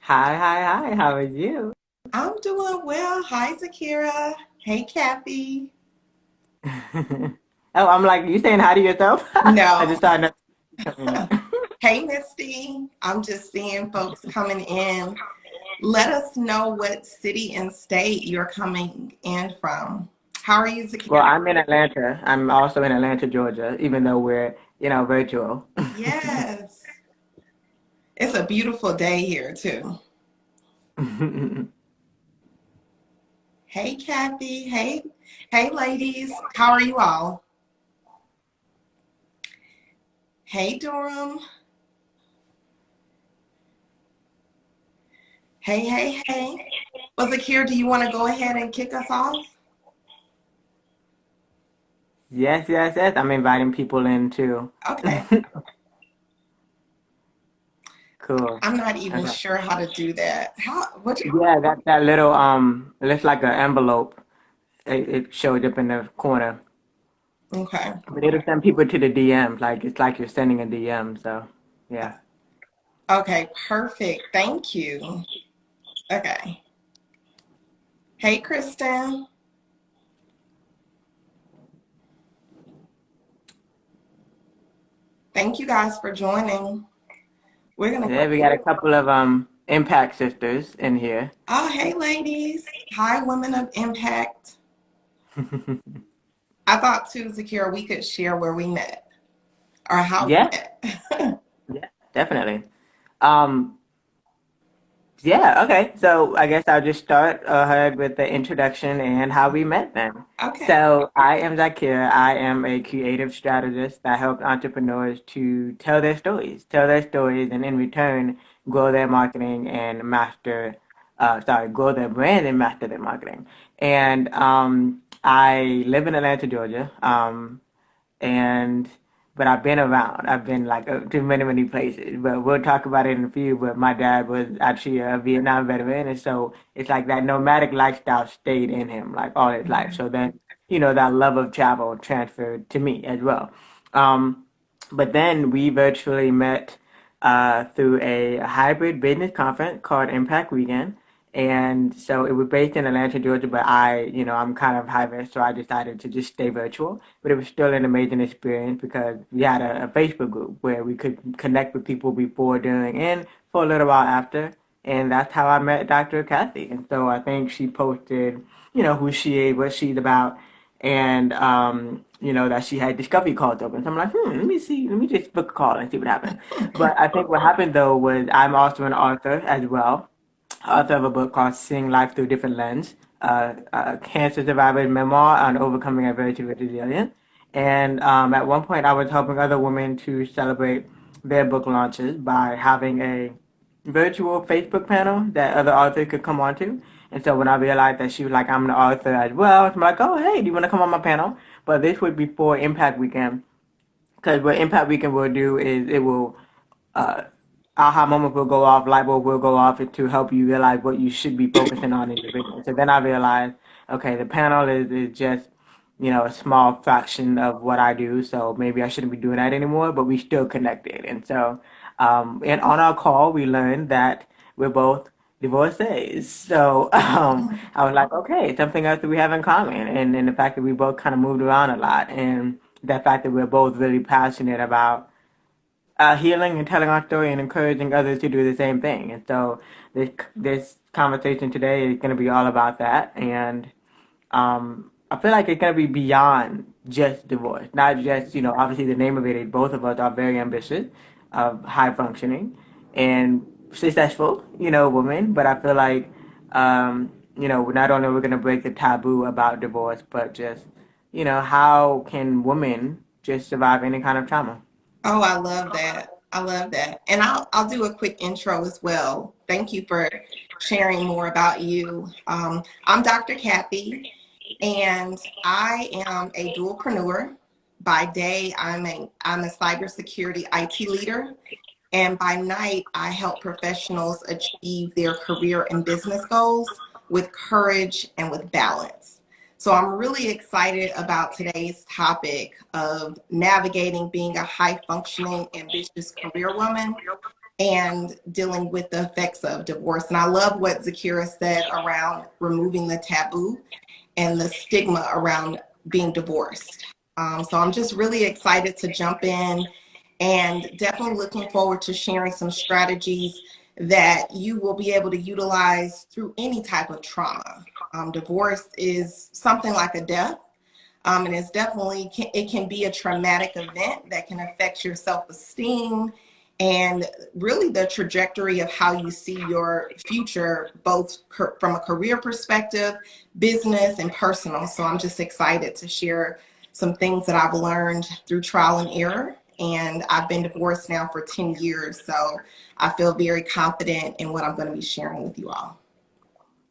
Hi, hi, hi. How are you? I'm doing well. Hi, Zaakirah. Hey, Kathy. Oh, I'm like, you saying hi to yourself? I No. just started coming up. Hey, Misty. I'm just seeing folks coming in. Let us know what city and state you're coming in from. How are you, Well, Zaakirah? I'm in Atlanta. I'm also in Atlanta, Georgia, even though we're, virtual. Yes. It's a beautiful day here, too. Hey, Kathy. Hey, ladies. How are you all? Hey, Durham. Hey. Well, Zaakirah, do you want to go ahead and kick us off? Yes, yes, yes. I'm inviting people in too. Okay. Cool. I'm not even Okay. sure how to do that. What? Yeah, that little it looks like an envelope. It showed up in the corner. Okay. But it'll send people to the DMs, like it's like you're sending a DM. So, yeah. Okay, perfect. Thank you. Okay. Hey, Kristen. Thank you guys for joining. We're gonna go. Yeah, we got a couple of impact sisters in here. Oh, hey, ladies. Hi, women of impact. I thought too, Zakira, we could share where we met or how we Yeah, met. yeah, definitely. Um, yeah, okay. So I guess I'll just start ahead with the introduction and how we met then. Okay. So I am Zakir. I am a creative strategist that helps entrepreneurs to tell their stories, and in return, grow their marketing and grow their brand and master their marketing. And I live in Atlanta, Georgia. And but I've been around. I've been like to many, many places. But we'll talk about it in a few. But my dad was actually a Vietnam veteran, and so it's like that nomadic lifestyle stayed in him like all his life. Mhm. So then, that love of travel transferred to me as well. Um, but then we virtually met through a hybrid business conference called Impact Weekend. And so it was based in Atlanta, Georgia, but I'm kind of high risk, so I decided to just stay virtual. But it was still an amazing experience because we had a Facebook group where we could connect with people before, during, and for a little while after. And that's how I met Dr. Kathy. And so I think she posted, who she is, what she's about, and that she had discovery calls open. So I'm like, let me see, let me just book a call and see what happens. But I think what happened though was I'm also an author as well, author of a book called Seeing Life Through Different Lens, a cancer survivor's memoir on overcoming adversity with resilience. And at one point, I was helping other women to celebrate their book launches by having a virtual Facebook panel that other authors could come onto. And so when I realized that she was like, I'm an author as well, I'm like, oh, hey, do you want to come on my panel? But this would be for Impact Weekend. Because what Impact Weekend will do is it will uh, aha moment will go off, light bulb will go off to help you realize what you should be focusing on in your business. So then I realized, okay, the panel is just, a small fraction of what I do. So maybe I shouldn't be doing that anymore, but we still connected. And so, and on our call, we learned that we're both divorcees. So I was like, okay, something else that we have in common. And the fact that we both kind of moved around a lot. And the fact that we're both really passionate about healing and telling our story and encouraging others to do the same thing. And so this conversation today is going to be all about that. And I feel like it's going to be beyond just divorce, not just obviously the name of it is both of us are very ambitious, high functioning, and successful women. But I feel like not only we're going to break the taboo about divorce, but just how can women just survive any kind of trauma. Oh, I love that. I love that. And I'll do a quick intro as well. Thank you for sharing more about you. I'm Dr. Kathy, and I am a dualpreneur. By day, I'm a cybersecurity IT leader, and by night, I help professionals achieve their career and business goals with courage and with balance. So I'm really excited about today's topic of navigating being a high functioning, ambitious career woman and dealing with the effects of divorce. And I love what Zaakirah said around removing the taboo and the stigma around being divorced. So I'm just really excited to jump in and definitely looking forward to sharing some strategies that you will be able to utilize through any type of trauma. Divorce is something like a death. And it's definitely, it can be a traumatic event that can affect your self-esteem and really the trajectory of how you see your future, both from a career perspective, business, and personal. So I'm just excited to share some things that I've learned through trial and error. And I've been divorced now for 10 years. So I feel very confident in what I'm going to be sharing with you all.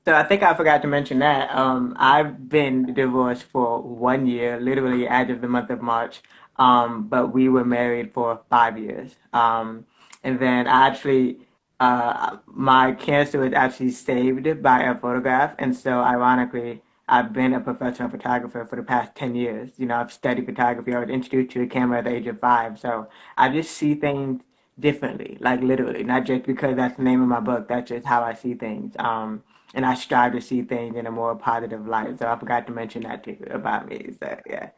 So I think I forgot to mention that. I've been divorced for 1 year, literally as of the month of March. But we were married for 5 years. And then I actually, my cancer was actually saved by a photograph. And so ironically, I've been a professional photographer for the past 10 years. You know, I've studied photography. I was introduced to a camera at the age of 5. So I just see things differently, like literally, not just because that's the name of my book. That's just how I see things. And I strive to see things in a more positive light. So I forgot to mention that too about me. So yeah.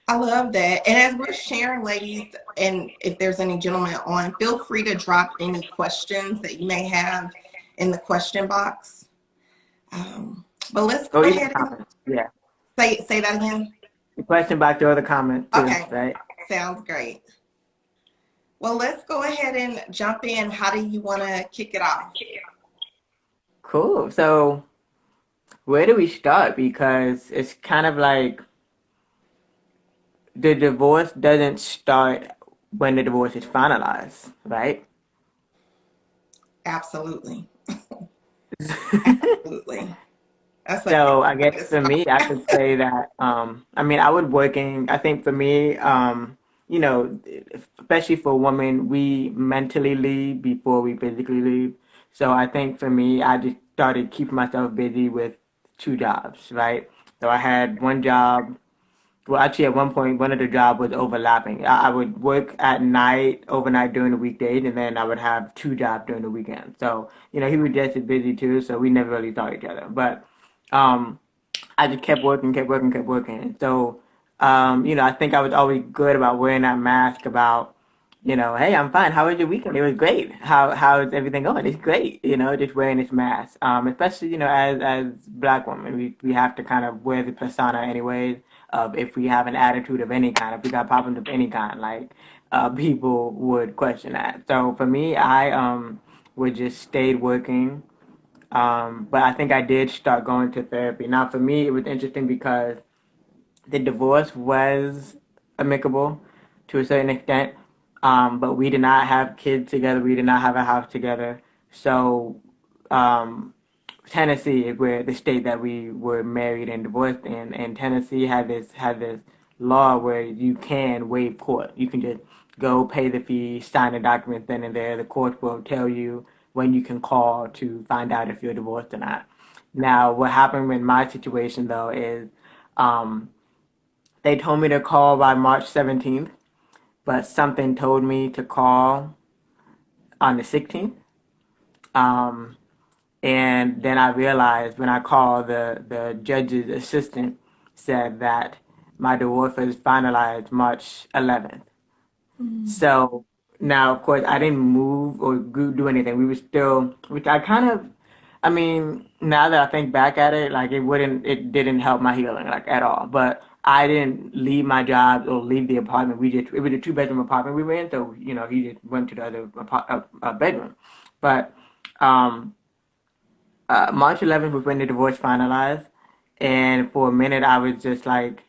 I love that. And as we're sharing, ladies, and if there's any gentlemen on, feel free to drop any questions that you may have in the question box. But let's Or go even ahead and comments. Yeah. say that again. The question back to other comments too, Okay, right? sounds great. Well, let's go ahead and jump in. How do you want to kick it off? Cool. So where do we start? Because it's kind of like the divorce doesn't start when the divorce is finalized, right? Absolutely. Absolutely. That's a So I good guess way to for start. me, I could say that I mean I would working. I think for me, you know, especially for women, we mentally leave before we physically leave. So I think for me, I just started keeping myself busy with two jobs, right? So I had one job. Well, actually, at one point, one of the jobs was overlapping. I would work at night, overnight during the weekdays, and then I would have two jobs during the weekend. So, you know, he was just as busy too, so we never really saw each other. But um, I just kept working, kept working, kept working. So, you know, I think I was always good about wearing that mask about, you know, hey, I'm fine. How was your weekend? It was great. How is everything going? It's great. You know, just wearing this mask. Especially, you know, as black women, we have to kind of wear the persona anyways. If we have an attitude of any kind, if we got problems of any kind, like people would question that. So for me, I would just stayed working, but I think I did start going to therapy. Now, for me, it was interesting because the divorce was amicable to a certain extent, but we did not have kids together. We did not have a house together. So, um, Tennessee is where the state that we were married and divorced in, and Tennessee had this law where you can waive court. You can just go pay the fee, sign the documents then and there. The court will tell you when you can call to find out if you're divorced or not. Now, what happened in my situation though is um, they told me to call by March 17th, but something told me to call on the 16th. Um, And then I realized when I called, the judge's assistant said that my divorce was finalized March 11th. Mhm. So now, of course, I didn't move or do anything. We were still, which I kind of, I mean, now that I think back at it, like it didn't help my healing like at all. But I didn't leave my job or leave the apartment. It was a two-bedroom apartment we were in, so you know, he just went to the other bedroom. But um, March 11th was when the divorce finalized, and for a minute I was just like,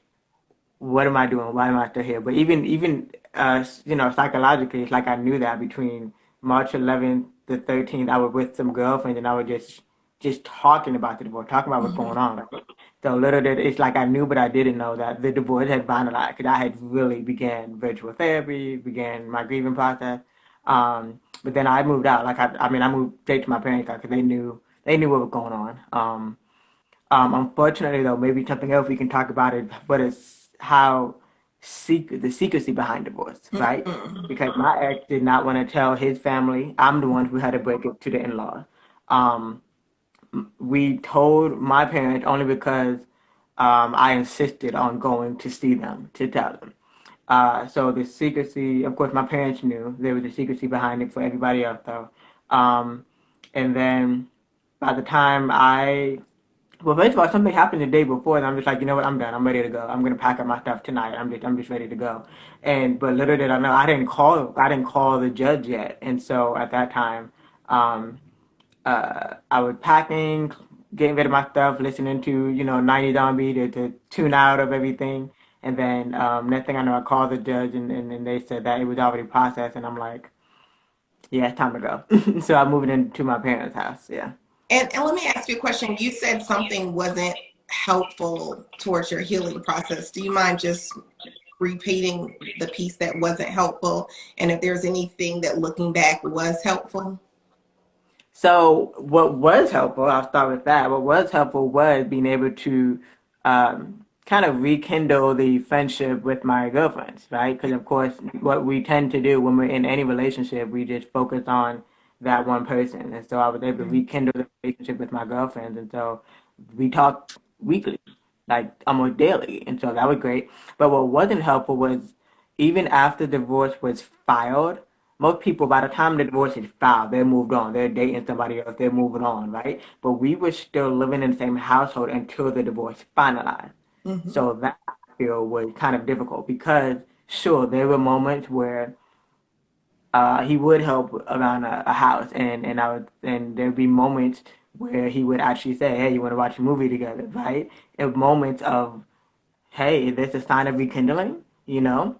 "What am I doing? Why am I still here?" But even you know, psychologically, it's like I knew that between March 11th to 13th, I was with some girlfriends, and I was just talking about the divorce, talking about what's going Mhm. on. Like, so little did it's like I knew, but I didn't know that the divorce had finalized because I had really began virtual therapy, began my grieving process. But then I moved out. Like I mean, I moved straight to my parents' house because they knew what was going on. Unfortunately, though, maybe something else we can talk about it, but it's how the secrecy behind divorce, right? Mm-hmm. Because my ex did not want to tell his family. I'm the one who had to break it to the in-laws. Um, we told my parents only because I insisted on going to see them to tell them. So the secrecy, of course, my parents knew there was a secrecy behind it for everybody else, though. Um, and then by the time well, first of all, something happened the day before, and I'm just like, you know what, I'm done. I'm ready to go. I'm gonna pack up my stuff tonight. I'm just ready to go. But little did I know, I didn't call the judge yet, and so at that time, um, I was packing, getting rid of my stuff, listening to 90 Zombie to tune out of everything. And then next thing I know, I called the judge, and they said that it was already processed, and I'm like, yeah, it's time to go. So I'm moving into my parents' house. Yeah. And let me ask you a question. You said something wasn't helpful towards your healing process. Do you mind just repeating the piece that wasn't helpful? And if there's anything that looking back was helpful? So what was helpful, I'll start with that. What was helpful was being able to kind of rekindle the friendship with my girlfriends, right? Because of course, what we tend to do when we're in any relationship, we just focus on that one person. And so I was able to rekindle the relationship with my girlfriends, and so we talk weekly, like almost daily, and so that was great. But what wasn't helpful was even after divorce was filed, most people, by the time the divorce is filed, they're moved on. They're dating somebody else. They're moving on, right? But we were still living in the same household until the divorce finalized. Mm-hmm. So that I feel was kind of difficult because, sure, there were moments where he would help around a house, and there'd be moments where he would actually say, "Hey, you want to watch a movie together?" Right? And moments of, "Hey, is this a sign of rekindling?" You know,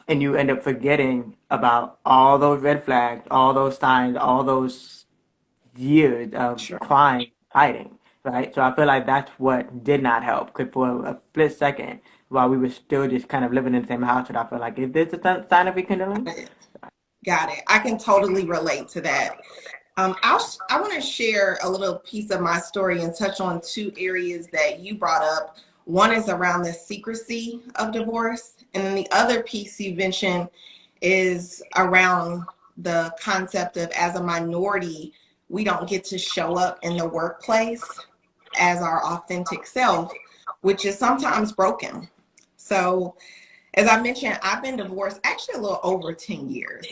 and you end up forgetting about all those red flags, all those signs, all those years of Sure. crying, fighting, right? So I feel like that's what did not help. Because for a split second, while we were still just kind of living in the same house, I feel like, is this a sign of rekindling? Got it. I can totally relate to that. I want to share a little piece of my story and touch on two areas that you brought up. One is around the secrecy of divorce, and then the other piece you mentioned is around the concept of, as a minority, we don't get to show up in the workplace as our authentic self, which is sometimes broken. So, as I mentioned, I've been divorced actually a little over 10 years.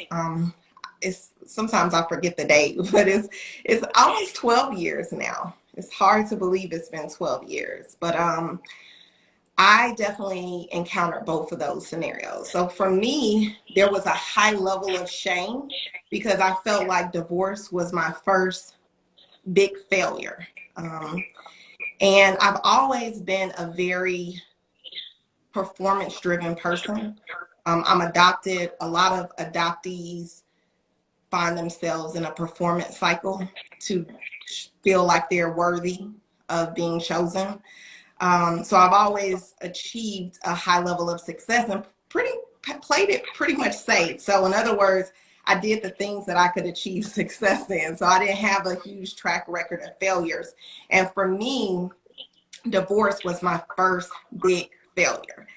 It's sometimes I forget the date, but it's almost 12 years now. It's hard to believe it's been 12 years, but I definitely encountered both of those scenarios. So for me, there was a high level of shame because I felt like divorce was my first big failure. And I've always been a very performance driven person. I'm adopted. A lot of adoptees find themselves in a performance cycle to feel like they're worthy of being chosen. So I've always achieved a high level of success and played it pretty much safe. So in other words, I did the things that I could achieve success in. So I didn't have a huge track record of failures. And for me, divorce was my first big failure.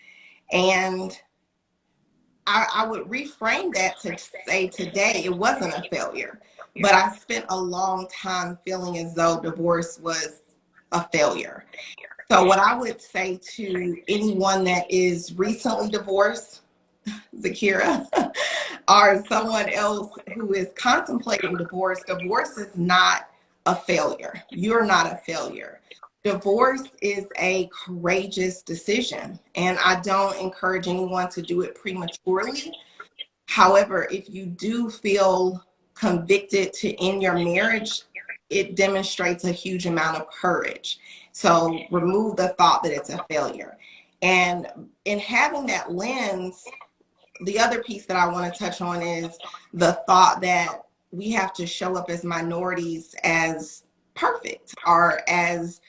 And I would reframe that to say today it wasn't a failure, but I spent a long time feeling as though divorce was a failure. So what I would say to anyone that is recently divorced, Zaakirah, or someone else who is contemplating divorce, divorce is not a failure. You're not a failure. Divorce is a courageous decision, and I don't encourage anyone to do it prematurely. However, if you do feel convicted to end your marriage, it demonstrates a huge amount of courage. So remove the thought that it's a failure. And in having that lens, the other piece that I want to touch on is the thought that we have to show up as minorities as perfect or as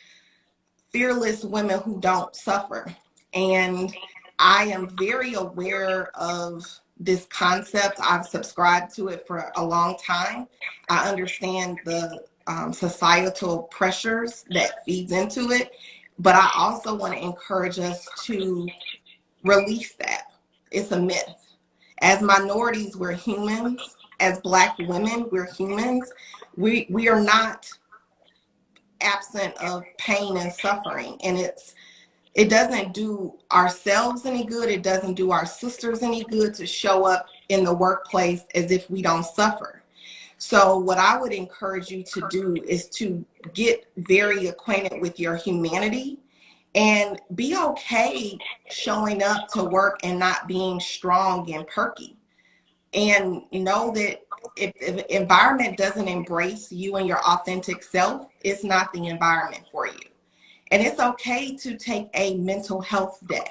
fearless women who don't suffer. And I am very aware of this concept. I've subscribed to it for a long time. I understand the societal pressures that feeds into it, but I also want to encourage us to release that. It's a myth. As minorities, we're humans. As Black women, we're humans. We are not absent of pain and suffering, and it doesn't do ourselves any good. It doesn't do our sisters any good to show up in the workplace as if we don't suffer. So what I would encourage you to do is to get very acquainted with your humanity and be okay showing up to work and not being strong and perky. And know that if the environment doesn't embrace you and your authentic self, it's not the environment for you. And it's okay to take a mental health day.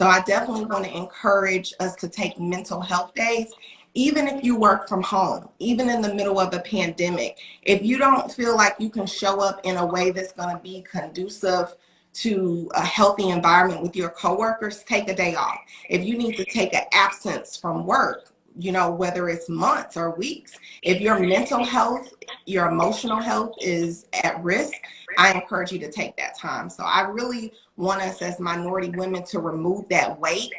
So I definitely want to encourage us to take mental health days, even if you work from home, even in the middle of a pandemic. If you don't feel like you can show up in a way that's going to be conducive to a healthy environment with your coworkers, take a day off. If you need to take an absence from work, whether it's months or weeks, if your mental health, your emotional health is at risk, I encourage you to take that time. So I really want us as minority women to remove that weight.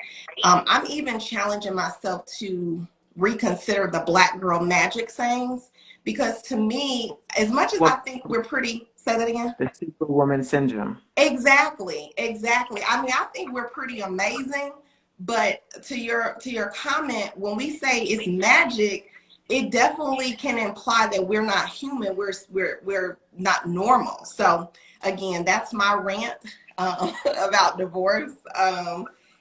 I'm even challenging myself to reconsider the Black girl magic sayings, because to me, as much as I Well, think we're pretty, say that again. the superwoman syndrome. Exactly, exactly. I mean, I think we're pretty amazing, but to your comment, when we say it's magic, it definitely can imply that we're not human. We're not normal. So again, that's my rant about divorce.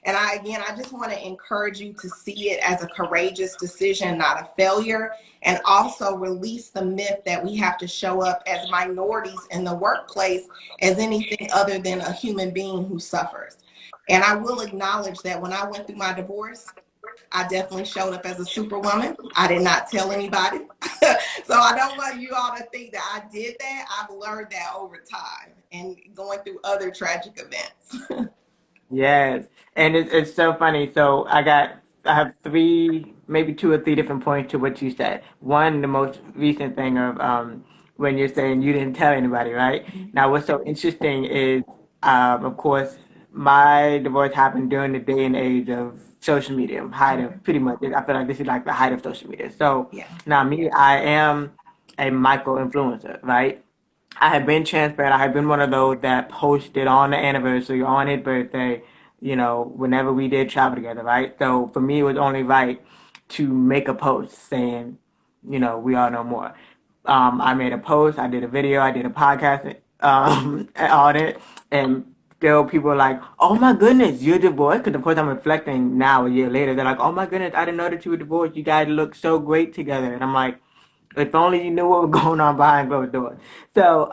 And I just want to encourage you to see it as a courageous decision, not a failure, and also release the myth that we have to show up as minorities in the workplace as anything other than a human being who suffers. And I will acknowledge that when I went through my divorce, I definitely showed up as a superwoman. I did not tell anybody. So I don't want you all to think that I did that. I've learned that over time and going through other tragic events. Yes, and it's so funny. So I have three, maybe two or three different points to what you said. One, the most recent thing of when you're saying you didn't tell anybody, right? Now, what's so interesting is, of course, my divorce happened during the day and age of social media, height of pretty much. I feel like this is like the height of social media. So Yeah. now me, I am a micro influencer, right? I had been transparent. I had been one of those that posted on the anniversary, on his birthday, whenever we did travel together, right? So for me, it was only right to make a post saying, we all know more. I made a post, I did a video, I did a podcast on it, and still people were like, oh my goodness, you're divorced? Because of course I'm reflecting now a year later. They're like, oh my goodness, I didn't know that you were divorced. You guys look so great together. And I'm like, if only you knew what was going on behind closed doors. So,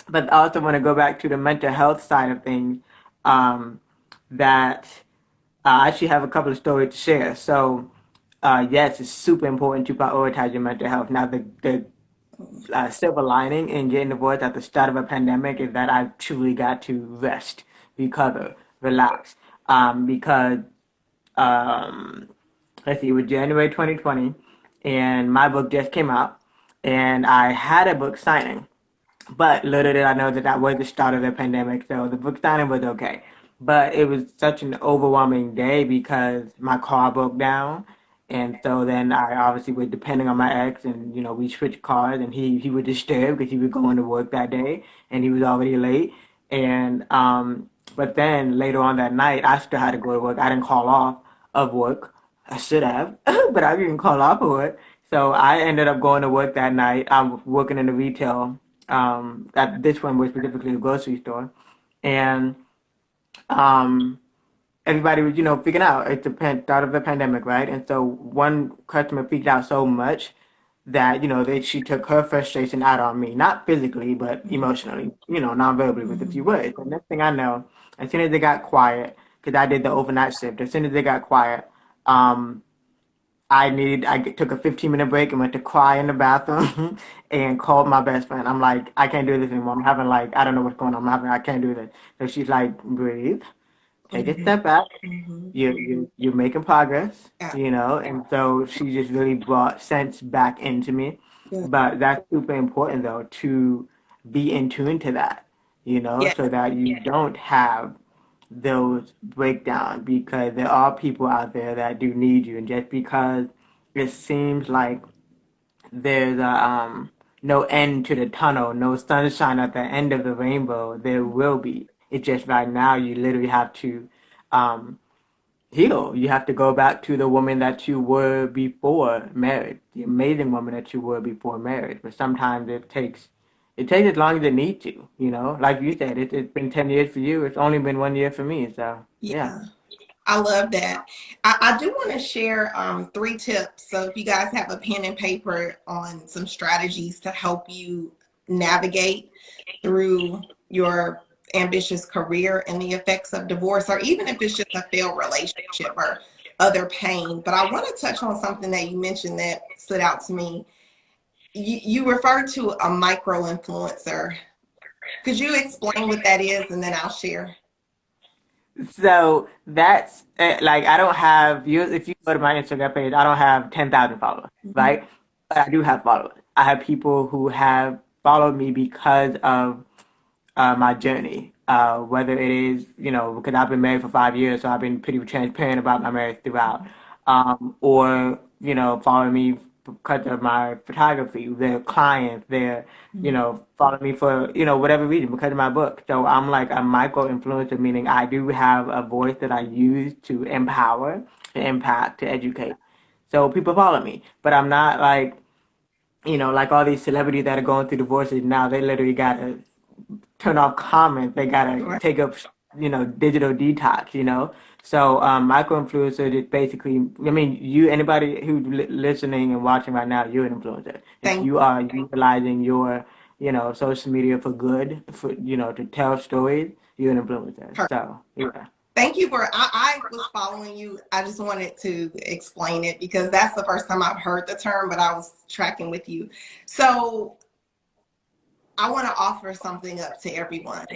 but I also want to go back to the mental health side of things. That I actually have a couple of stories to share. So, yes, it's super important to prioritize your mental health. Now, the silver lining in getting divorced at the start of a pandemic is that I truly got to rest, recover, relax. Because um, let's see, it was January 2020, and my book just came out, and I had a book signing. But little did I know that that was the start of the pandemic, so the book signing was okay. But it was such an overwhelming day because my car broke down, and so then I obviously was depending on my ex, and we switched cars, and he was disturbed because he was going to work that day, and he was already late, and but then later on that night, I still had to go to work. I didn't call off of work. I should have, but I didn't call off of work. So I ended up going to work that night. I'm working in the retail. That this one was specifically a grocery store, and um, everybody was freaking out. It's the start of the pandemic, right? And so one customer freaked out so much that she took her frustration out on me, not physically but emotionally, non-verbally with a few Mhm. words. And next thing I know, as soon as they got quiet, because I did the overnight shift, as soon as they got quiet, um, took a 15-minute break and went to cry in the bathroom and called my best friend. I'm like, I can't do this anymore. I'm having like, I don't know what's going on. I can't do this. So she's like, breathe, take a Mhm. step back. Mhm. You're making progress, Yeah. and so she just really brought sense back into me. Good. But that's super important though, to be in tune to that, Yeah. so that you don't have those breakdowns, because there are people out there that do need you, and just because it seems like there's no end to the tunnel, no sunshine at the end of the rainbow, there will be. It's just right now you literally have to um, heal. You have to go back to the woman that you were before marriage, the amazing woman that you were before marriage. But sometimes it takes as long as it needs to. Like you said, it's been 10 years for you. It's only been 1 year for me. So yeah. Yeah. I love that. I do want to share 3 tips. So if you guys have a pen and paper on some strategies to help you navigate through your ambitious career and the effects of divorce, or even if it's just a failed relationship or other pain. But I want to touch on something that you mentioned that stood out to me. You referred to a micro influencer. Could you explain what that is, and then I'll share? So that's like, I don't have you. If you go to my Instagram page, I don't have 10,000 followers, Mhm. right? But I do have followers. I have people who have followed me because of my journey. Whether it is, because I've been married for 5 years, so I've been pretty transparent about my marriage throughout. Or, follow me because of my photography, their clients, their, follow me for, whatever reason, because of my book. So I'm like a micro influencer, meaning I do have a voice that I use to empower, to impact, to educate. So people follow me, but I'm not like, like all these celebrities that are going through divorces now, they literally gotta turn off comments. They gotta Right. take up, digital detox. So micro influencer is basically, I mean, anybody who's listening and watching right now, you're an influencer. If Thank you are utilizing your, social media for good, for to tell stories, you're an influencer. you. So yeah. Thank you for, I was following you. I just wanted to explain it because that's the first time I've heard the term, but I was tracking with you. So I want to offer something up to everyone.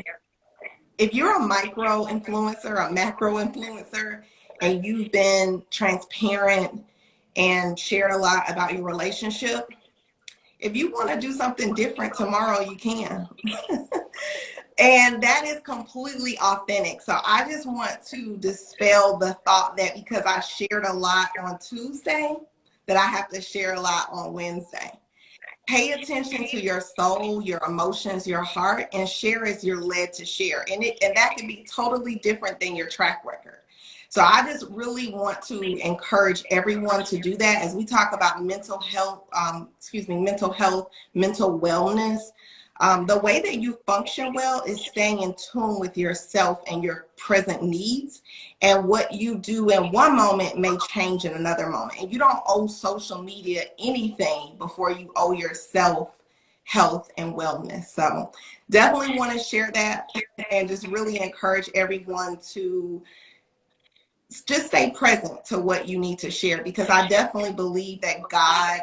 If you're a micro influencer, a macro influencer, and you've been transparent and shared a lot about your relationship, if you want to do something different tomorrow, you can. And that is completely authentic. So I just want to dispel the thought that because I shared a lot on Tuesday, that I have to share a lot on Wednesday. Pay attention to your soul, your emotions, your heart, and share as you're led to share. And that can be totally different than your track record. So I just really want to encourage everyone to do that as we talk about mental health, mental wellness. The way that you function well is staying in tune with yourself and your present needs. And what you do in one moment may change in another moment. And you don't owe social media anything before you owe yourself health and wellness. So definitely want to share that and just really encourage everyone to just stay present to what you need to share, because I definitely believe that God,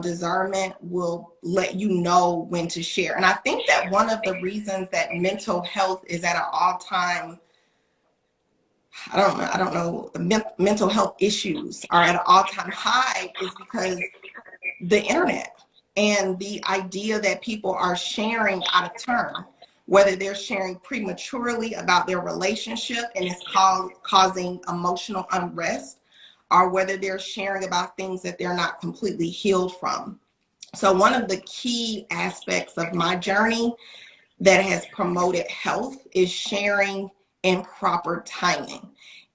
discernment will let you know when to share. And I think that one of the reasons that mental health is at an all-time, I don't know, mental health issues are at an all-time high is because the internet and the idea that people are sharing out of turn, whether they're sharing prematurely about their relationship and it's causing emotional unrest, or whether they're sharing about things that they're not completely healed from. So one of the key aspects of my journey that has promoted health is sharing in proper timing.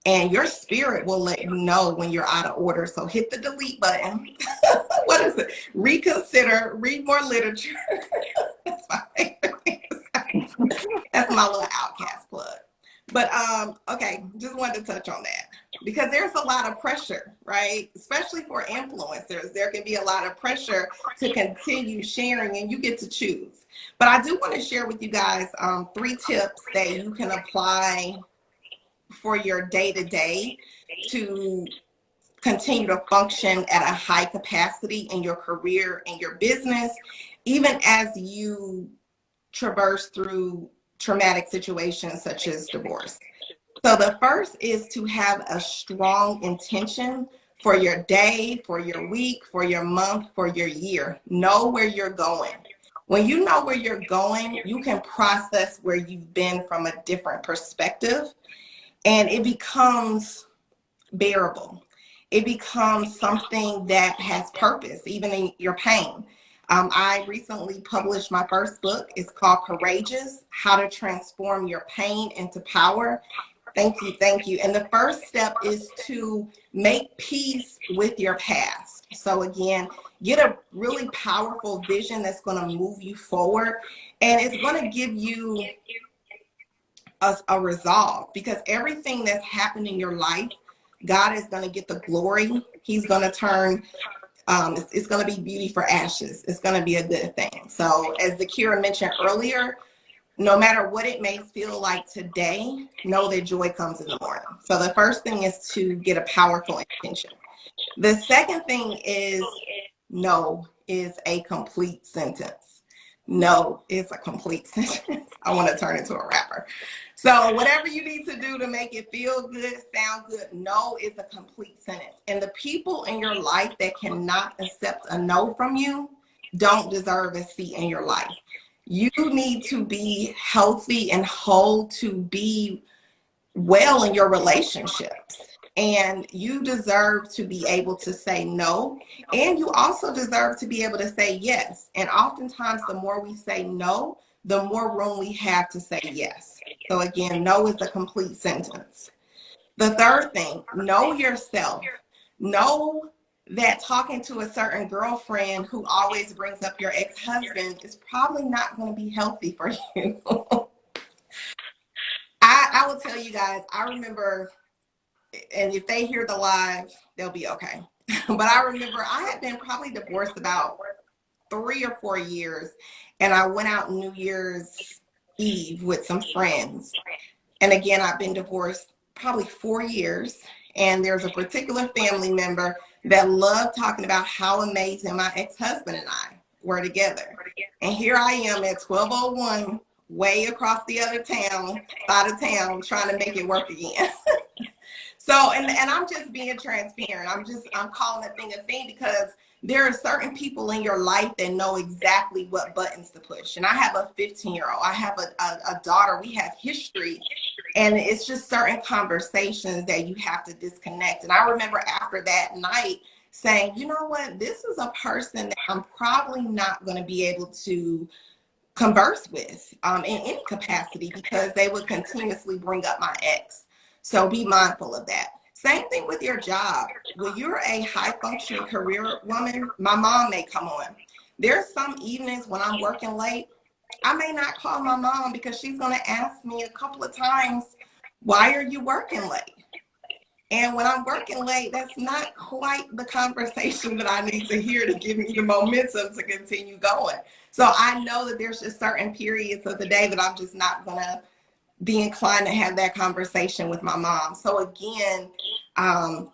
And your spirit will let you know when you're out of order. So hit the delete button. What is it? Reconsider, read more literature. That's my favorite thing to say. That's my little outcast plug. But okay, just wanted to touch on that because there's a lot of pressure, right? Especially for influencers, there can be a lot of pressure to continue sharing, and you get to choose. But I do want to share with you guys 3 tips that you can apply for your day-to-day to continue to function at a high capacity in your career and your business, even as you traverse through traumatic situations such as divorce. So the first is to have a strong intention for your day, for your week, for your month, for your year. Know where you're going. When you know where you're going, you can process where you've been from a different perspective. and it becomes bearable. It becomes something that has purpose, even in your pain. I recently published my first book. It's called Courageous: How to Transform Your Pain into Power. Thank you, thank you. And the first step is to make peace with your past. So again, get a really powerful vision that's going to move you forward, and it's going to give you a resolve, because everything that's happened in your life, God is going to get the glory. He's going to turn, it's going to be beauty for ashes. It's going to be a good thing. So as Zaakirah mentioned earlier, no matter what it may feel like today, know that joy comes in the morning. So the first thing is to get a powerful intention. The second thing is no is a complete sentence. No is a complete sentence. I want to turn into a rapper. So whatever you need to do to make it feel good, sound good, no is a complete sentence. And the people in your life that cannot accept a no from you don't deserve a seat in your life. You need to be healthy and whole to be well in your relationships. And you deserve to be able to say no. And you also deserve to be able to say yes. And oftentimes, the more we say no, the more room we have to say yes. So again, no is a complete sentence. The third thing, know yourself. Know that talking to a certain girlfriend who always brings up your ex-husband is probably not going to be healthy for you. I will tell you guys, I remember, and if they hear the live, they'll be okay. But I remember I had been probably divorced about 3 or 4 years, and I went out New Year's Eve with some friends. And again, I've been divorced probably 4 years, and there's a particular family member that loved talking about how amazing my ex-husband and I were together. And here I am at 12:01, way across the other town, side of town, trying to make it work again. So, and I'm just being transparent. I'm calling a thing a thing, because there are certain people in your life that know exactly what buttons to push. And I have a 15-year-old. I have a daughter. We have history. And it's just certain conversations that you have to disconnect. And I remember after that night saying, you know what, this is a person that I'm probably not going to be able to converse with in any capacity, because they would continuously bring up my ex. So be mindful of that. Same thing with your job. When you're a high functioning career woman, my mom may come on. There's some evenings when I'm working late, I may not call my mom, because she's going to ask me a couple of times, why are you working late? And when I'm working late, that's not quite the conversation that I need to hear to give me the momentum to continue going. So I know that there's just certain periods of the day that I'm just not going to be inclined to have that conversation with my mom. So again,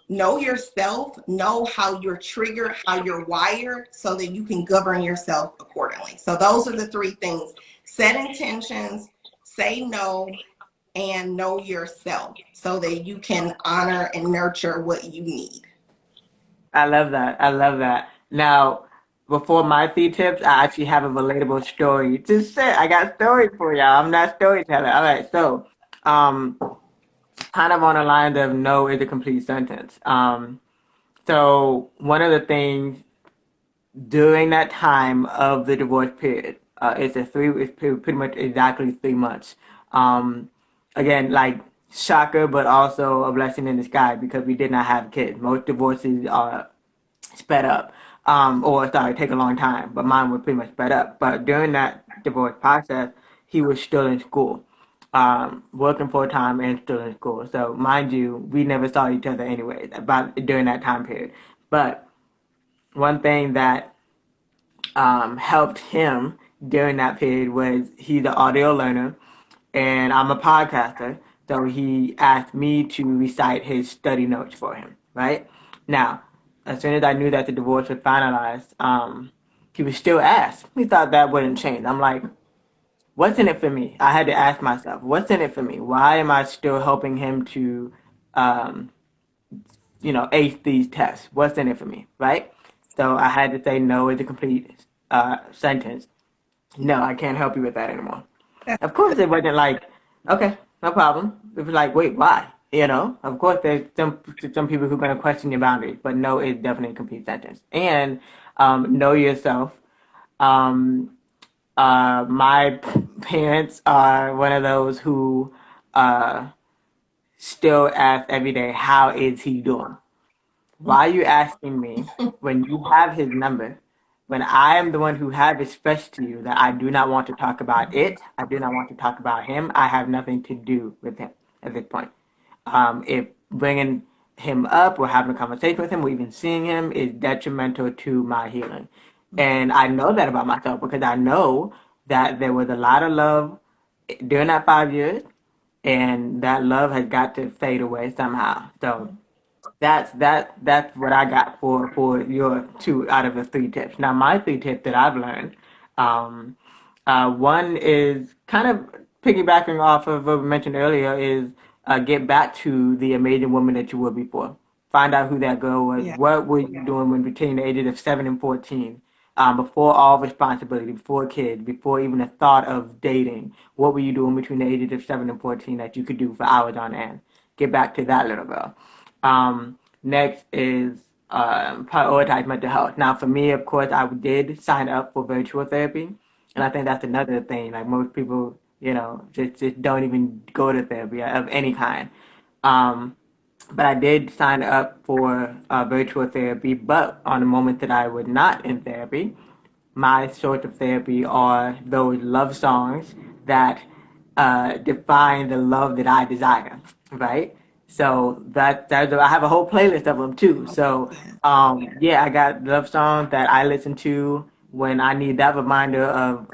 know yourself, know how you're triggered, how you're wired, so that you can govern yourself accordingly. So those are the 3 things: set intentions, say no, and know yourself, so that you can honor and nurture what you need. I love that. I love that. Now, before my 3 tips, I actually have a relatable story to say. I got stories for y'all. I'm not a storyteller. All right, so um, kind of on the lines of no is a complete sentence. So one of the things during that time of the divorce period, it's pretty much exactly 3 months. Um, again, like shocker, but also a blessing in disguise, because we did not have kids. Most divorces are sped up, or sorry, take a long time, but mine was pretty much sped up. But during that divorce process, he was still in school, working full time and still in school. So mind you, we never saw each other anyways about during that time period. But one thing that helped him during that period was he's an audio learner and I'm a podcaster. So he asked me to recite his study notes for him, right? Now, as soon as I knew that the divorce was finalized, he was still asked. He thought that wouldn't change. I'm like, what's in it for me? I had to ask myself, what's in it for me? Why am I still helping him to, um, ace these tests? What's in it for me, right? So I had to say no is a complete sentence. No, I can't help you with that anymore. Of course, it wasn't like, okay, no problem. It was like, wait, why? Of course, there's some people who are going to question your boundaries, but no is definitely a complete sentence. And know yourself. Um, my parents are one of those who uh, still ask every day, "How is he doing?" Why are you asking me when you have his number? When I am the one who have expressed to you that I do not want to talk about it, I do not want to talk about him. I have nothing to do with him at this point. If bringing him up or having a conversation with him or even seeing him is detrimental to my healing. And I know that about myself because I know that there was a lot of love during that 5 years, and that love has got to fade away somehow. So that's what I got for your two out of the three tips. Now, my three tips that I've learned, um, one is kind of piggybacking off of what we mentioned earlier, is get back to the amazing woman that you were before. Find out who that girl was. Yeah. What were you doing when between the ages of 7 and 14? Before all responsibility, before kids, before even a thought of dating, what were you doing between the ages of 7 and 14 that you could do for hours on end? Get back to that little girl. Next is prioritize mental health. Now, for me, of course, I did sign up for virtual therapy, and I think that's another thing. Like most people, just don't even go to therapy of any kind. Um, but I did sign up for virtual therapy. But on the moment that I was not in therapy, my sort of therapy are those love songs that define the love that I desire, right? So that I have a whole playlist of them too. So Yeah. yeah, I got love songs that I listen to when I need that reminder of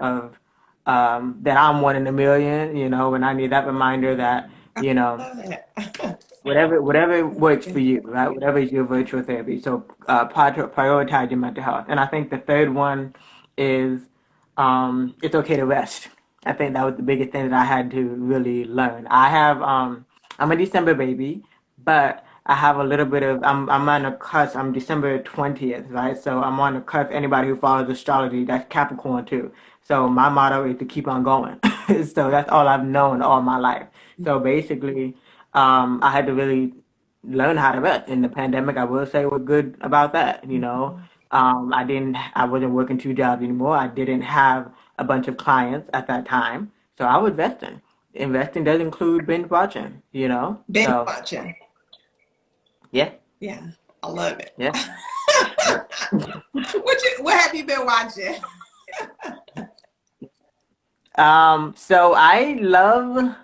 that I'm one in a million. When I need that reminder that I you know love it. whatever works Yeah. for you, right? Whatever is your virtual therapy. So prioritize your mental health. And I think the third one is it's okay to rest. I think that was the biggest thing that I had to really learn. I'm a December baby, but I have a little bit of I'm on a cusp. I'm December 20th, right? So I'm on the cusp. Anybody who follows astrology, that's Capricorn too. So my motto is to keep on going. So that's all I've known all my life. So basically, I had to really learn how to rest. In the pandemic, I will say was good about that. I wasn't working two jobs anymore. I didn't have a bunch of clients at that time, so I was resting. Investing does include binge watching. Binge So watching. yeah, Yeah, I love it. yeah, yeah. What have you been watching? So I love.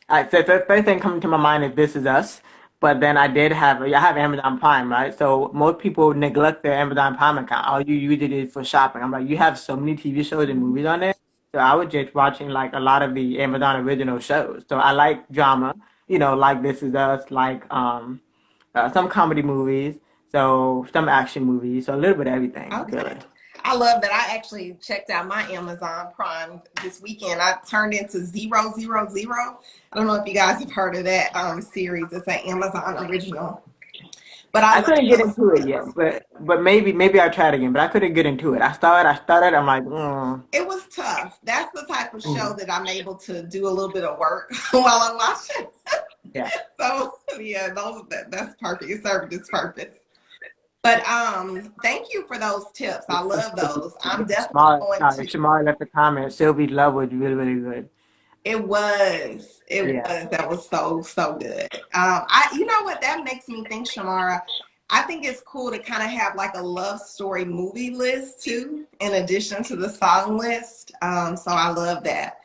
The first thing coming to my mind is This Is Us, but then I have Amazon Prime, right? So most people neglect their Amazon Prime account. All you use it is for shopping. I'm like, you have so many TV shows and movies on there. So I was just watching like a lot of the Amazon original shows. So I like drama, like This Is Us, like some comedy movies, so some action movies, so a little bit of everything, Okay. really. I love that. I actually checked out my Amazon Prime this weekend. I turned into 000. I don't know if you guys have heard of that series. It's an Amazon original. But I I love couldn't get those into it yet, tips. but maybe I'll try it again. But I couldn't get into it. I started. I'm like, It was tough. That's the type of show mm, that I'm able to do a little bit of work while I'm watching. yeah. So yeah, that's perfect. It served its purpose. But thank you for those tips. I love those. I'm definitely going to. Shamar left a comment. Sylvie's love was really, really good. It was. It Yeah. was. That was so good. You know what? That makes me think, Shamara. I think it's cool to kind of have like a love story movie list too, in addition to the song list. So I love that.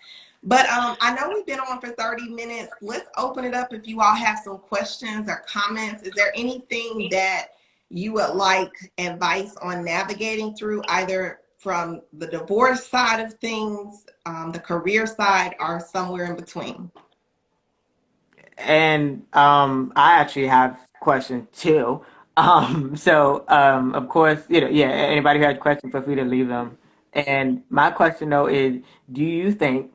But I know we've been on for 30 minutes. Let's open it up if you all have some questions or comments. Is there anything that you would like advice on navigating through, either from the divorce side of things, the career side, or somewhere in between? And I actually have questions too. Of course, yeah, anybody who has questions, feel free to leave them. And my question though is, do you think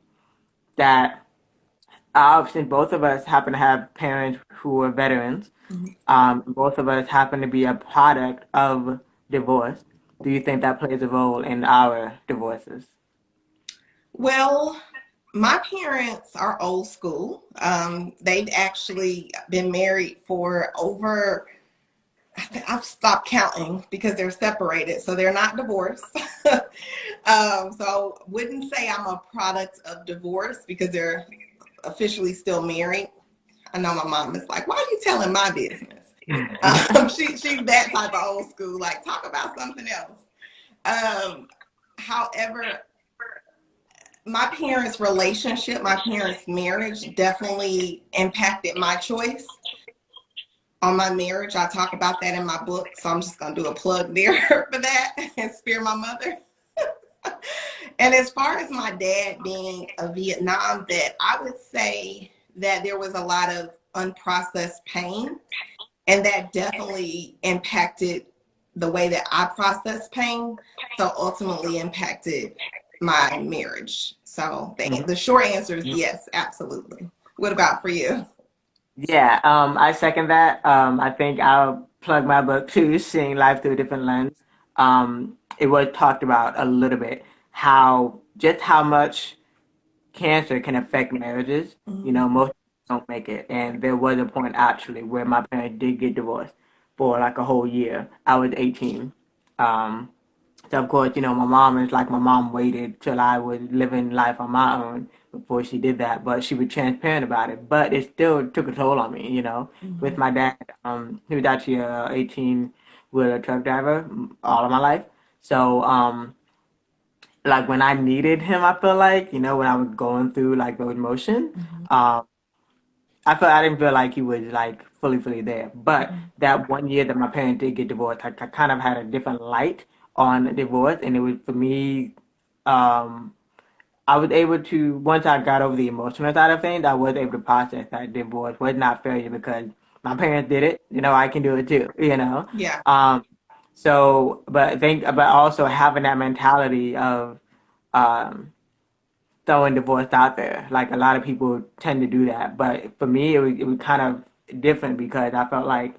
that since both of us happen to have parents who are veterans, Mhm. both of us happen to be a product of divorce, do you think that plays a role in our divorces? Well, My parents are old school. They've actually been married for over, I've stopped counting because they're separated, so they're not divorced. So wouldn't say I'm a product of divorce because they're officially still married. I know my mom is like, why are you telling my business? She's that type of old school, like talk about something else. However, my parents' relationship, my parents' marriage definitely impacted my choice on my marriage. I talk about that in my book, so I'm just gonna do a plug there for that and spare my mother. And as far as my dad being a Vietnam vet, I would say that there was a lot of unprocessed pain, and that definitely impacted the way that I process pain. So ultimately impacted my marriage. So the short answer is yes, absolutely. What about for you? Yeah, I second that. I think I'll plug my book too, Seeing Life Through a Different Lens. It was talked about a little bit how just how much cancer can affect marriages. You Mm-hmm. know, most don't make it, and there was a point actually where my parents did get divorced for like a whole year. I was 18. Um, so of course, you know, my mom is like my mom waited till I was living life on my own before she did that, but she was transparent about it. But it still took a toll on me, you know. With Mm-hmm. my dad, he was actually a 18 wheeler truck driver all of my life. So like when I needed him, I feel like, you know, when I was going through like those motions, Mm-hmm. um, I didn't feel like he was like fully there. But that one year that my parents did get divorced, I kind of had a different light on divorce, and it was for me. Um, I was able to once I got over the emotional side of things, I was able to process that divorce was not failure because my parents did it. You know, I can do it too. You know, Yeah. um, so but also having that mentality of um throwing divorce out there. Like a lot of people tend to do that, but for me, it was kind of different because I felt like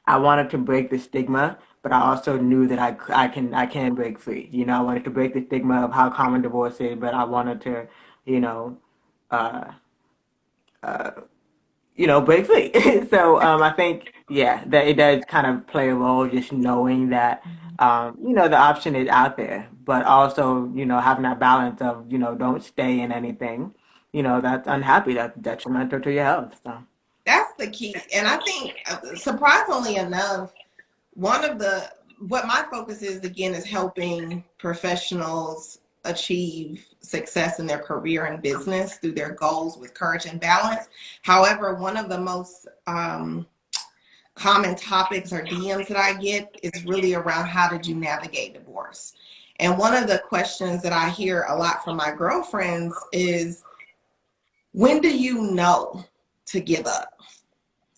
I wanted to break the stigma, but I also knew that I can break free. You know, I wanted to break the stigma of how common divorce is, but I wanted to, you know, uh, uh, break free. So I think yeah, that it does kind of play a role just knowing that the option is out there, but also having that balance of don't stay in anything that's unhappy, that's detrimental to your health. So That's the key. And I think, surprisingly enough, one of the what my focus is again is helping professionals achieve success in their career and business through their goals with courage and balance. However, one of the most common topics or DMs that I get is really around how did you navigate divorce? And one of the questions that I hear a lot from my girlfriends is, when do you know to give up?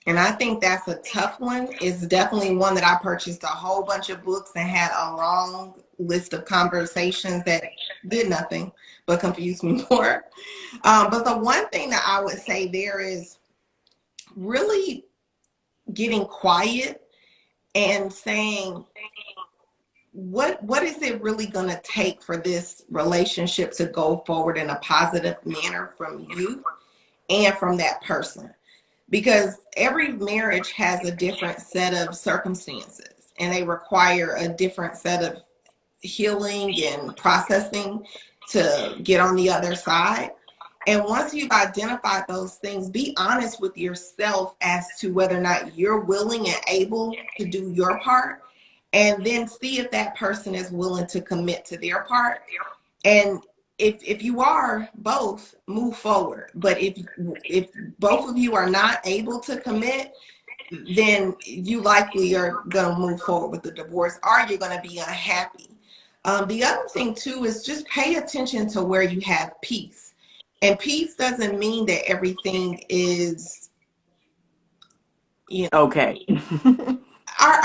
And I think that's a tough one. It's definitely one that I purchased a whole bunch of books and had a long list of conversations that did nothing but confuse me more. But the one thing that I would say there is really getting quiet and saying, what is it really going to take for this relationship to go forward in a positive manner from you and from that person? Because every marriage has a different set of circumstances and they require a different set of healing and processing to get on the other side. And once you've identified those things, be honest with yourself as to whether or not you're willing and able to do your part, and then see if that person is willing to commit to their part. And if you are both, move forward. But if both of you are not able to commit, then you likely are going to move forward with the divorce, or you're going to be unhappy. The other thing too is just pay attention to where you have peace. And peace doesn't mean that everything is, you know, okay.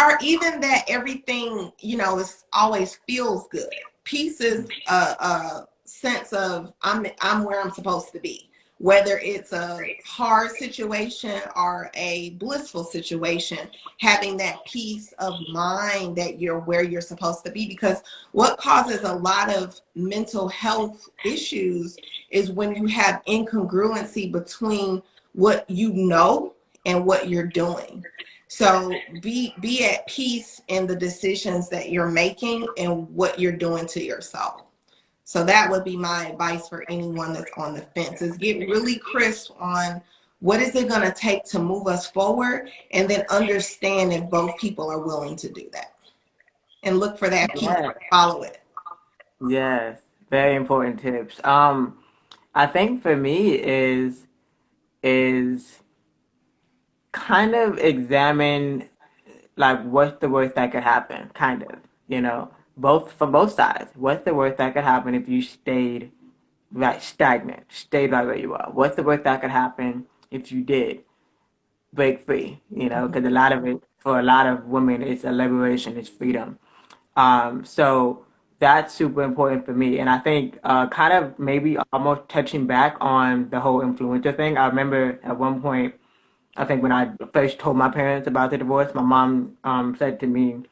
or even that everything, is always feels good. Peace is a sense of I'm where I'm supposed to be. whether it's a hard situation or a blissful situation, having that peace of mind that you're where you're supposed to be. Because what causes a lot of mental health issues is when you have incongruency between what you know and what you're doing. So be at peace in the decisions that you're making and what you're doing to yourself. So that would be my advice for anyone that's on the fence, is get really crisp on what is it going to take to move us forward, and then understand if both people are willing to do that, and look for that peace, Yeah. follow it. Yes. Very important tips. I think for me is kind of examine like what's the worst that could happen, kind of, you know, both from both sides. What's the worst that could happen if you stayed right stagnant, stayed right where you are? What's the worst that could happen if you did break free? You know, because a lot of it for a lot of women, it's a liberation, it's freedom. So that's super important for me. And I think kind of maybe almost touching back on the whole influencer thing. I remember at one point, I think when I first told my parents about the divorce, my mom said to me,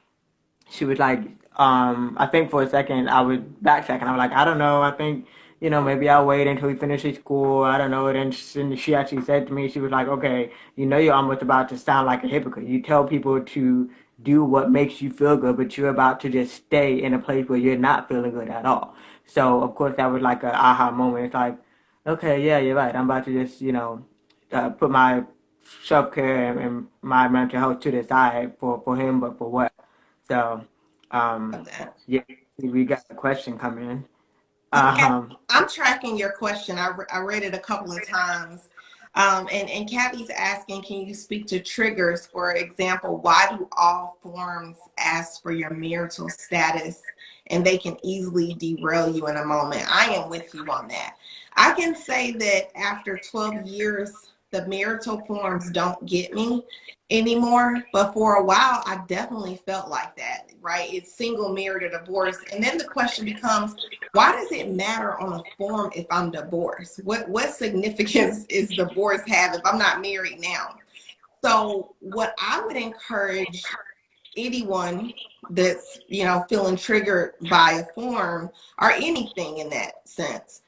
she was like, I think for a second I was backtrack and I was like, I don't know, I think, you know, maybe I'll wait until he finishes school. I don't know. Then she actually said to me, she was like, okay, you know, you're almost about to sound like a hypocrite. You tell people to do what makes you feel good, but you're about to just stay in a place where you're not feeling good at all. So of course that was like a aha moment. It's like, okay, yeah, you're right. I'm about to just, you know, put my self care and my mental health to the side for him, but for what? So, Of that. yeah, we got a question coming in. So, Kathy, Um, I'm tracking your question. I read it a couple of times. And Kathy's asking, can you speak to triggers? For example, why do all forms ask for your marital status and they can easily derail you in a moment? I am with you on that. I can say that after 12 years, the marital forms don't get me anymore. But for a while, I definitely felt like that, right? It's single, married, or divorced. And then the question becomes, why does it matter on a form if I'm divorced? What significance is divorce have if I'm not married now? So what I would encourage anyone that's, you know, feeling triggered by a form or anything in that sense,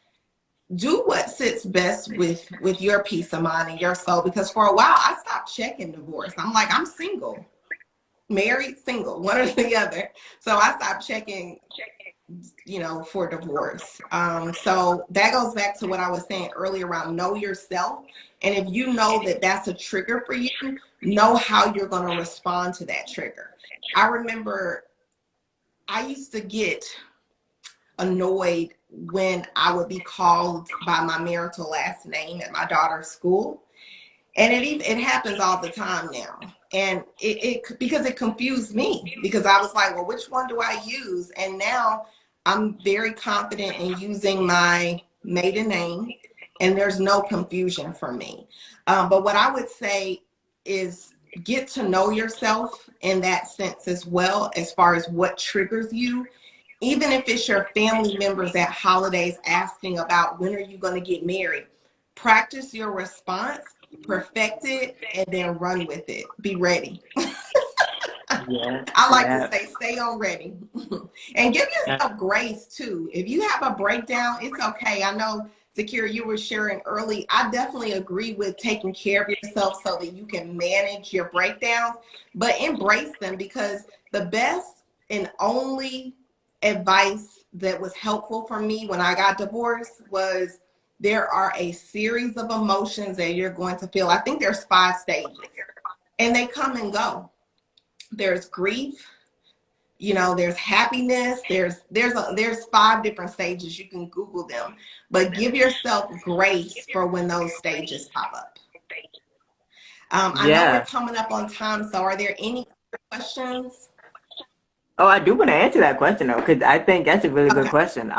do what sits best with your peace of mind and your soul. Because for a while I stopped checking divorce. I'm like, I'm single, married, single, one or the other. So I stopped checking, you know, for divorce. So that goes back to what I was saying earlier around know yourself. And if you know that that's a trigger for you, know how you're going to respond to that trigger. I remember I used to get annoyed when I would be called by my marital last name at my daughter's school. And it happens all the time now. And it because it confused me, because I was like, well, which one do I use? And now I'm very confident in using my maiden name, and there's no confusion for me. But what I would say is get to know yourself in that sense as well, as far as what triggers you. Even if it's your family members at holidays asking about when are you going to get married, practice your response, perfect it, and then run with it. Be ready. yeah, I like to yeah, say, stay on ready. And give yeah, yourself grace too. If you have a breakdown, it's okay. I know, Zaakirah, you were sharing early. I definitely agree with taking care of yourself so that you can manage your breakdowns, but embrace them, because the best and only advice that was helpful for me when I got divorced was there are a series of emotions that you're going to feel. I think there's 5 stages, and they come and go. There's grief, you know, there's happiness, there's 5 different stages. You can Google them, but give yourself grace for when those stages pop up. I know we're yeah. coming up on time, so are there any questions? Oh, I do want to answer that question though, because I think that's a really good Okay. question.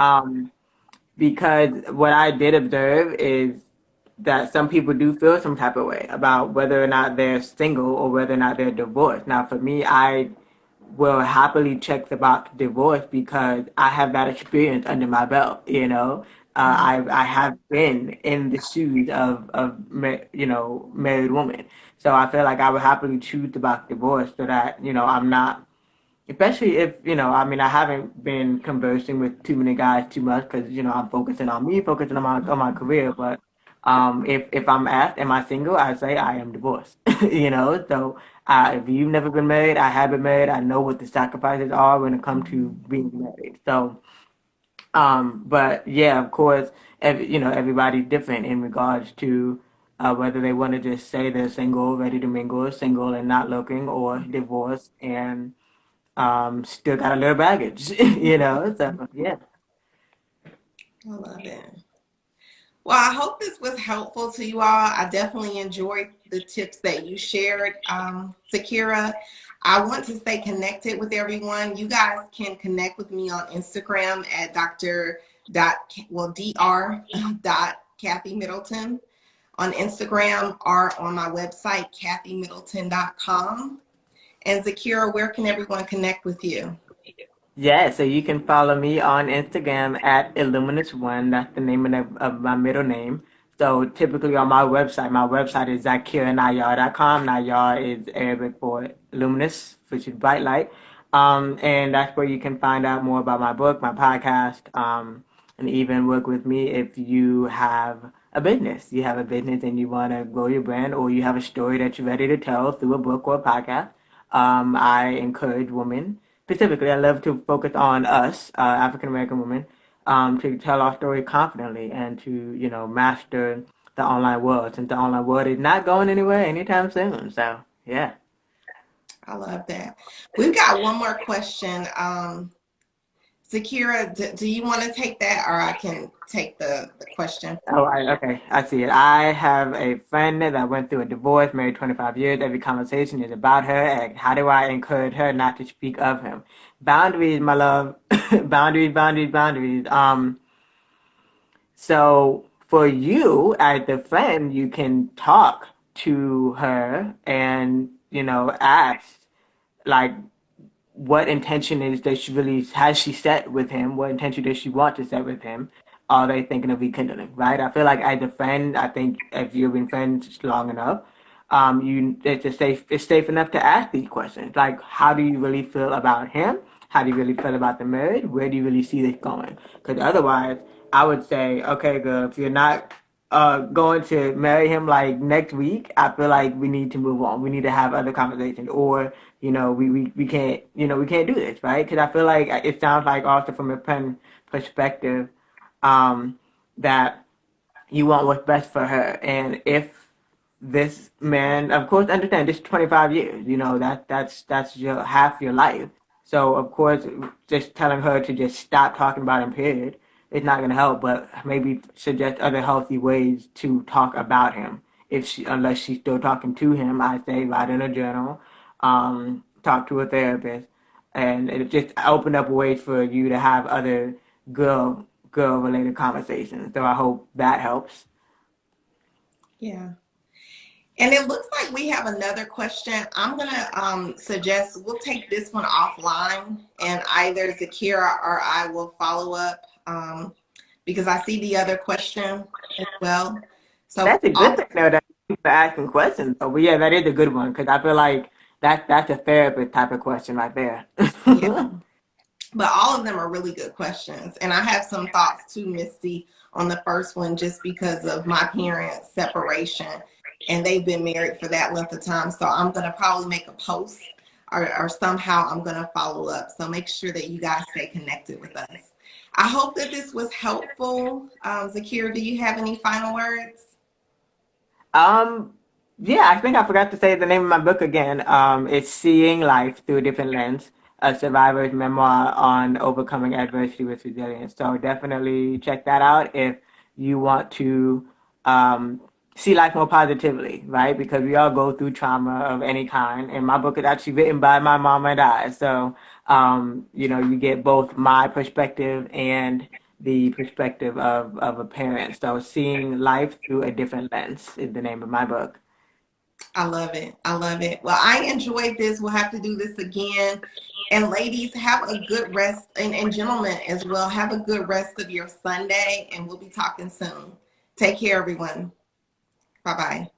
Because what I did observe is that some people do feel some type of way about whether or not they're single or whether or not they're divorced. Now, for me, I will happily check the box divorce because I have that experience under my belt, you know. Mhm. I have been in the shoes of married women. So I feel like I would happily choose about divorce so that I'm not. Especially if, I mean, I haven't been conversing with too many guys too much because, I'm focusing on me, focusing on my career. But if I'm asked, am I single? I say I am divorced. So if you've never been married, I have been married. I know what the sacrifices are when it comes to Mhm. being married. So, but yeah, of course, everybody's different in regards to whether they want to just say they're single, ready to mingle, single and not looking, or divorced and still got a little baggage, So yeah. I love it. Well, I hope this was helpful to you all. I definitely enjoyed the tips that you shared, Zaakirah. I want to stay connected with everyone. You guys can connect with me on Instagram at Dr. dot Kathi Middleton on Instagram or on my website, KathyMiddleton.com. And Zaakirah, where can everyone connect with you? Yeah, so you can follow me on Instagram at Illuminous1. That's the name of my middle name. So typically on my website is zakirahnayyar.com. Nayyar is Arabic for luminous, which is bright light. And that's where you can find out more about my book, my podcast, and even work with me if you have a business. You have a business and you want to grow your brand, or you have a story that you're ready to tell through a book or a podcast. I encourage women. Specifically, I love to focus on us, African American women, to tell our story confidently and to, master the online world, since the online world is not going anywhere anytime soon. So, yeah. I love that. We've got one more question. Zaakirah, do you want to take that or I can take the question? Oh, okay. I see it. I have a friend that went through a divorce, married 25 years. Every conversation is about her. And how do I encourage her not to speak of him? Boundaries, my love. Boundaries, boundaries, boundaries. So for you as the friend, you can talk to her and, ask like what intention is that she really has she set with him? What intention does she want to set with him? Are they thinking of rekindling? Right? I feel like as a friend, I think if you've been friends long enough, it's safe enough to ask these questions. Like, how do you really feel about him? How do you really feel about the marriage? Where do you really see this going? Because otherwise, I would say, okay, girl, if you're not going to marry him like next week, I feel like we need to move on. We need to have other conversations, or we can't we can't do this, right? Because I feel like it sounds like also from a pen perspective, that you want what's best for her, and if this man, of course, understand this is 25 years, that's your half your life. So of course, just telling her to just stop talking about him, period, it's not going to help. But maybe suggest other healthy ways to talk about him. If she, unless she's still talking to him, I say write in a journal, talk to a therapist, and it just opened up ways for you to have other girl related conversations. So I hope that helps. Yeah. And it looks like we have another question. I'm going to suggest we'll take this one offline and either Zaakirah or I will follow up because I see the other question as well. So That's a good thing though that people are asking questions. So, but yeah, that is a good one because I feel like that's a therapist type of question right there. yeah, but all of them are really good questions. And I have some thoughts too, Misty, on the first one just because of my parents' separation. And they've been married for that length of time. So I'm going to probably make a post or somehow I'm going to follow up. So make sure that you guys stay connected with us. I hope that this was helpful. Zaakirah, do you have any final words? Um, yeah, I think I forgot to say the name of my book again. It's Seeing Life Through a Different Lens, a survivor's memoir on overcoming adversity with resilience. So definitely check that out if you want to um, see life more positively, right? Because we all go through trauma of any kind. And my book is actually written by my mom and I. So, you get both my perspective and the perspective of a parent. So seeing life through a different lens is the name of my book. I love it. I love it. Well, I enjoyed this. We'll have to do this again. And ladies, have a good rest, and gentlemen as well, have a good rest of your Sunday, and we'll be talking soon. Take care, everyone. Bye-bye.